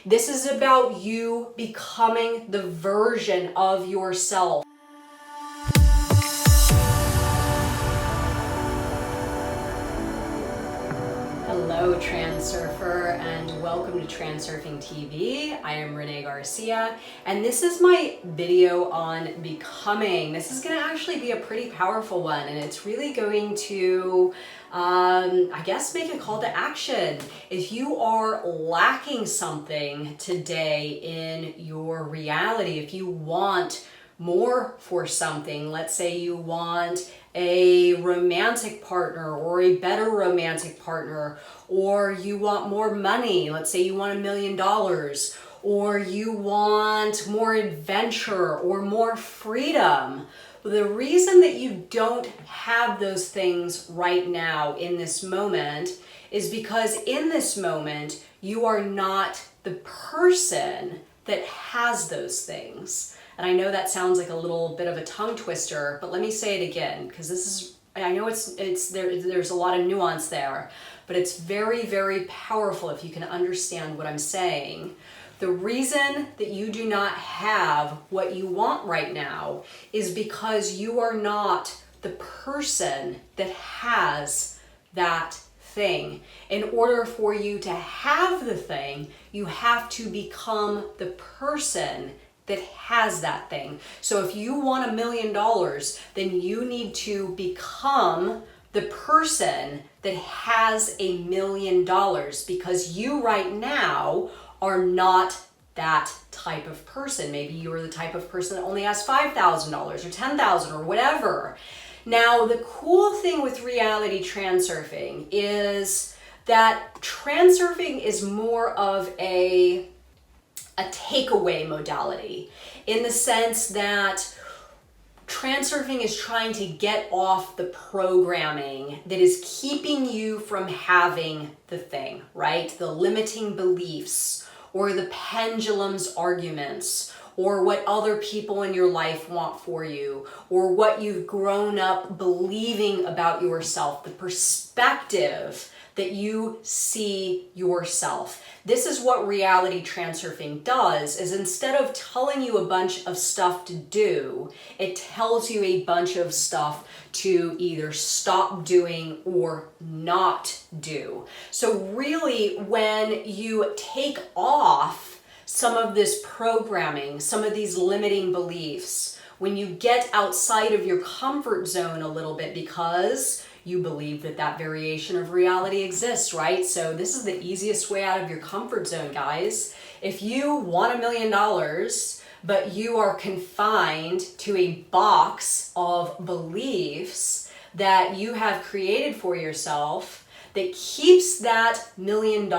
This is about you becoming the version of yourself. Hello, Transurfer, and welcome to TransurfingTV. I am Renee Garcia, and this is my video on becoming. This is going to actually be a pretty powerful one, and it's really going to, I guess, make a call to action. If you are lacking something today in your reality, if you want more for something, let's say you want a romantic partner or a better romantic partner, or you want more money, let's say you want $1 million, or you want more adventure or more freedom. The reason that you don't have those things right now in this moment is because in this moment you are not the person that has those things. And I know that sounds like a little bit of a tongue twister, but let me say it again, because this is, I know there's a lot of nuance there, but it's very, very powerful if you can understand what I'm saying. The reason that you do not have what you want right now is because you are not the person that has that thing. In order for you to have the thing, you have to become the person that has that thing. So if you want $1 million, then you need to become the person that has $1 million, because you right now are not that type of person. Maybe you are the type of person that only has $5,000 or $10,000 or whatever. Now, the cool thing with reality transurfing is that transurfing is more of a takeaway modality, in the sense that transurfing is trying to get off the programming that is keeping you from having the thing, right? The limiting beliefs or the pendulum's arguments, or what other people in your life want for you, or what you've grown up believing about yourself, the perspective that you see yourself. This is what reality transurfing does, is instead of telling you a bunch of stuff to do, it tells you a bunch of stuff to either stop doing or not do. So really, when you take off some of this programming, some of these limiting beliefs, when you get outside of your comfort zone a little bit, because you believe that that variation of reality exists, right? So this is the easiest way out of your comfort zone, guys. If you want $1 million, but you are confined to a box of beliefs that you have created for yourself that keeps that $1 million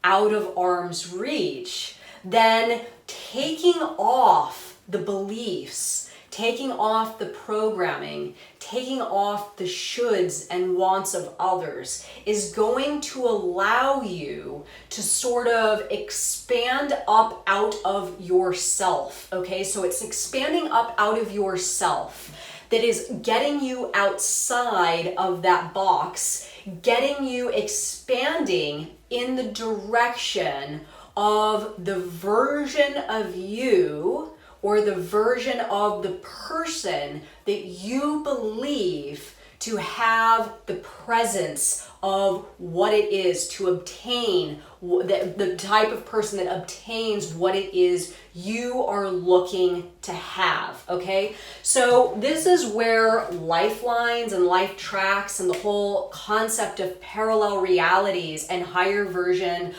out of arm's reach, then taking off the beliefs, taking off the programming, taking off the shoulds and wants of others is going to allow you to sort of expand up out of yourself, okay? So it's expanding up out of yourself that is getting you outside of that box, getting you expanding in the direction of the version of you, or the version of the person that you believe to have the presence of what it is to obtain, the type of person that obtains what it is you are looking to have, okay? So this is where lifelines and life tracks and the whole concept of parallel realities and a higher version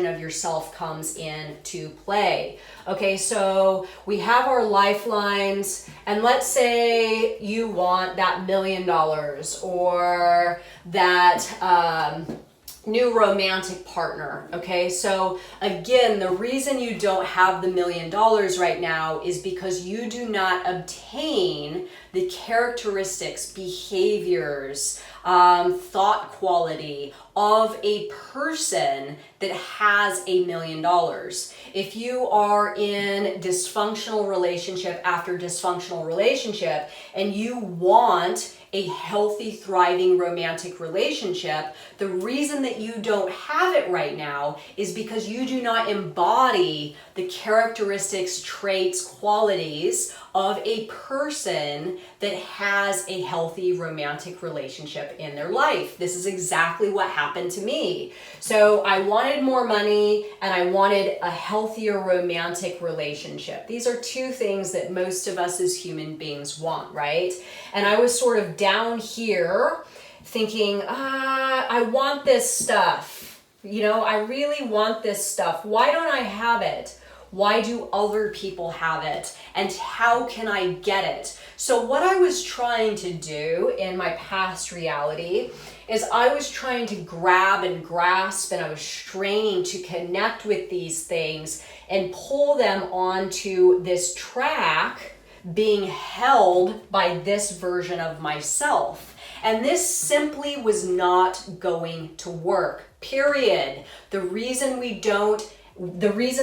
of yourself comes into play. Okay, so we have our lifelines, and let's say you want that $1 million or that new romantic partner, okay? So again, the reason you don't have the $1 million right now is because you do not obtain the characteristics, behaviors, thought quality, of a person that has $1 million. If you are in dysfunctional relationship after dysfunctional relationship and you want a healthy, thriving romantic relationship, the reason that you don't have it right now is because you do not embody the characteristics, traits, qualities of a person that has a healthy romantic relationship in their life. This is exactly what happened to me. So I wanted more money and I wanted a healthier romantic relationship. These are two things that most of us as human beings want, right? And I was sort of down here thinking, I want this stuff. You know, I really want this stuff. Why don't I have it? Why do other people have it? And how can I get it? So what I was trying to do in my past reality is I was trying to grab and grasp, and I was straining to connect with these things and pull them onto this track being held by this version of myself. And this simply was not going to work, period. The reason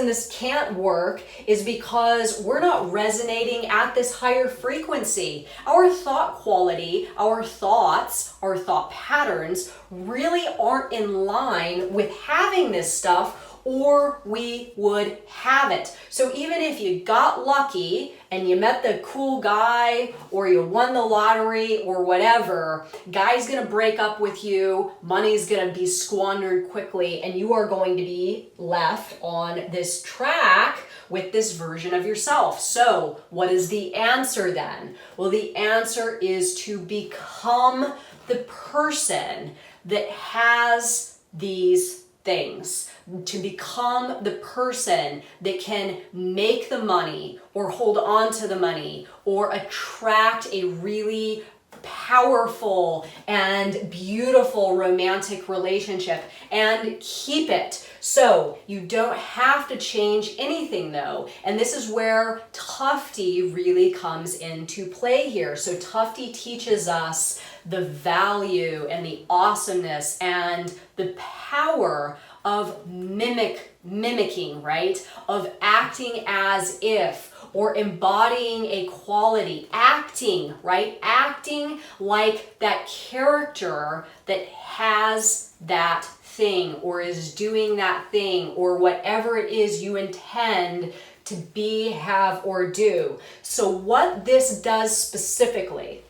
this can't work is because we're not resonating at this higher frequency. Our thought quality, our thoughts, our thought patterns really aren't in line with having this stuff, or we would have it. So even if you got lucky and you met the cool guy or you won the lottery or whatever, guy's gonna break up with you, money's gonna be squandered quickly, and you are going to be left on this track with this version of yourself. So what is the answer then? Well, the answer is to become the person that has these things, to become the person that can make the money or hold on to the money or attract a really powerful and beautiful romantic relationship and keep it. So you don't have to change anything though. And this is where Tufte really comes into play here. So Tufte teaches us the value and the awesomeness and the power of mimicking, right? Of acting as if, or embodying a quality, acting, right? Acting like that character that has that thing or is doing that thing or whatever it is you intend to be, have, or do. So what this does specifically,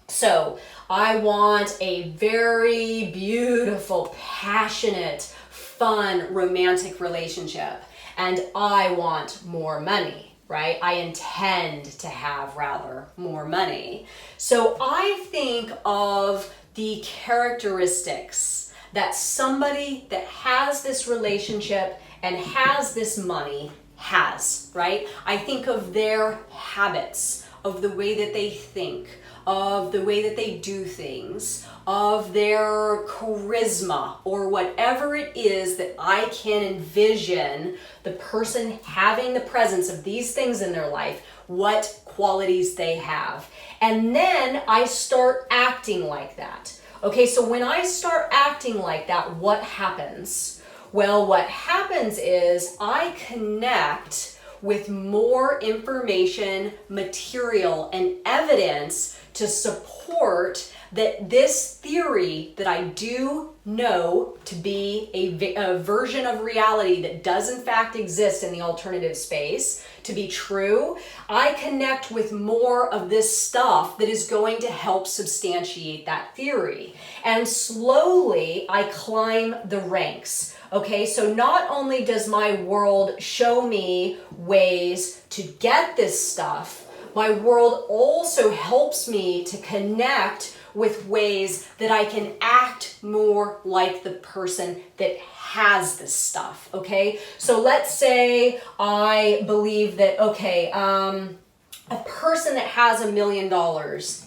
so I want a very beautiful, passionate, fun, romantic relationship, and I want more money, right? I intend to have rather more money. So I think of the characteristics that somebody that has this relationship and has this money has, right? I think of their habits, of the way that they think, of the way that they do things, of their charisma, or whatever it is that I can envision the person having the presence of these things in their life, what qualities they have. And then I start acting like that. Okay, so when I start acting like that, what happens? Well, what happens is I connect with more information, material, and evidence to support that this theory that I do know to be a version of reality that does in fact exist in the alternative space to be true. I connect with more of this stuff that is going to help substantiate that theory. And slowly I climb the ranks. Okay, so not only does my world show me ways to get this stuff, my world also helps me to connect with ways that I can act more like the person that has this stuff, okay? So let's say I believe that, okay, a person that has $1 million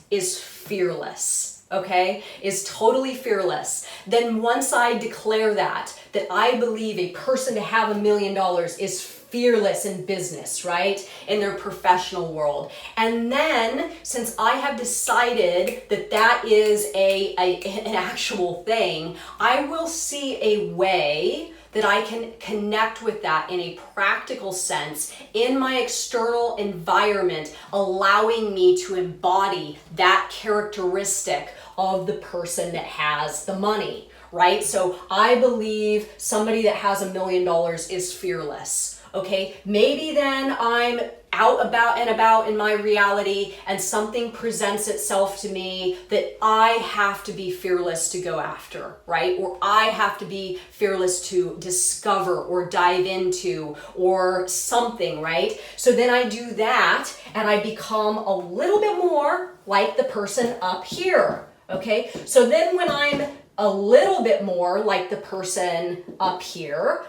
is fearless, okay, is totally fearless, then once I declare that I believe a person to have $1 million is fearless in business, right? In their professional world. And then, since I have decided that is an actual thing, I will see a way that I can connect with that in a practical sense in my external environment, allowing me to embody that characteristic of the person that has the money, right? So I believe somebody that has $1 million is fearless. Okay, maybe then I'm out about and about in my reality and something presents itself to me that I have to be fearless to go after, right? Or I have to be fearless to discover or dive into or something, right? So then I do that and I become a little bit more like the person up here, okay? So then when I'm a little bit more like the person up here,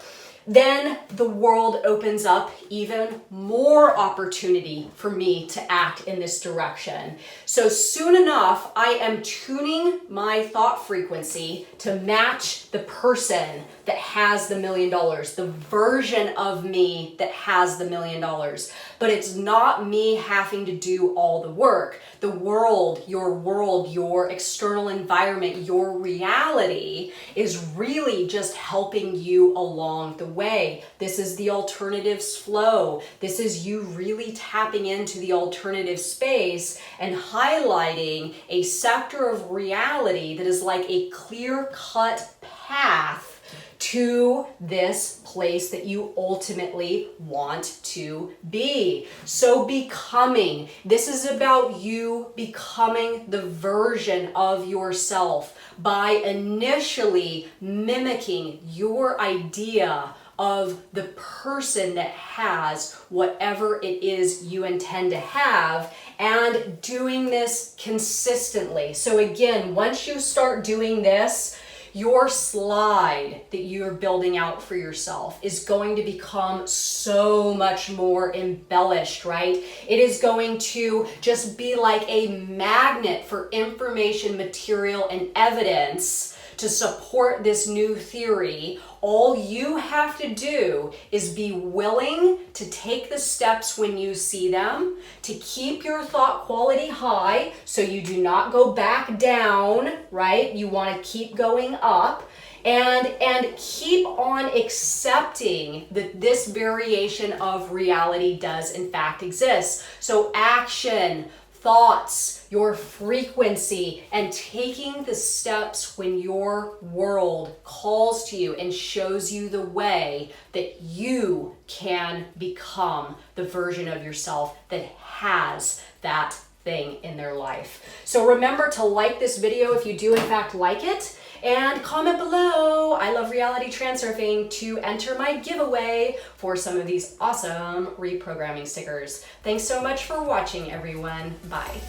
then the world opens up even more opportunity for me to act in this direction. So soon enough, I am tuning my thought frequency to match the person that has the $1 million, the version of me that has the $1 million. But it's not me having to do all the work. The world, your external environment, your reality is really just helping you along the way. This is the alternatives flow. This is you really tapping into the alternative space and highlighting a sector of reality that is like a clear-cut path to this place that you ultimately want to be. So becoming, this is about you becoming the version of yourself by initially mimicking your idea of the person that has whatever it is you intend to have, and doing this consistently. So again, once you start doing this, your slide that you're building out for yourself is going to become so much more embellished, right? It is going to just be like a magnet for information, material, and evidence to support this new theory. All you have to do is be willing to take the steps when you see them, to keep your thought quality high so you do not go back down, right? You want to keep going up, and keep on accepting that this variation of reality does in fact exist. So action, thoughts, your frequency, and taking the steps when your world calls to you and shows you the way that you can become the version of yourself that has that thing in their life. So remember to like this video if you do in fact like it, and comment below, I love Reality Transurfing, to enter my giveaway for some of these awesome reprogramming stickers. Thanks so much for watching, everyone. Bye.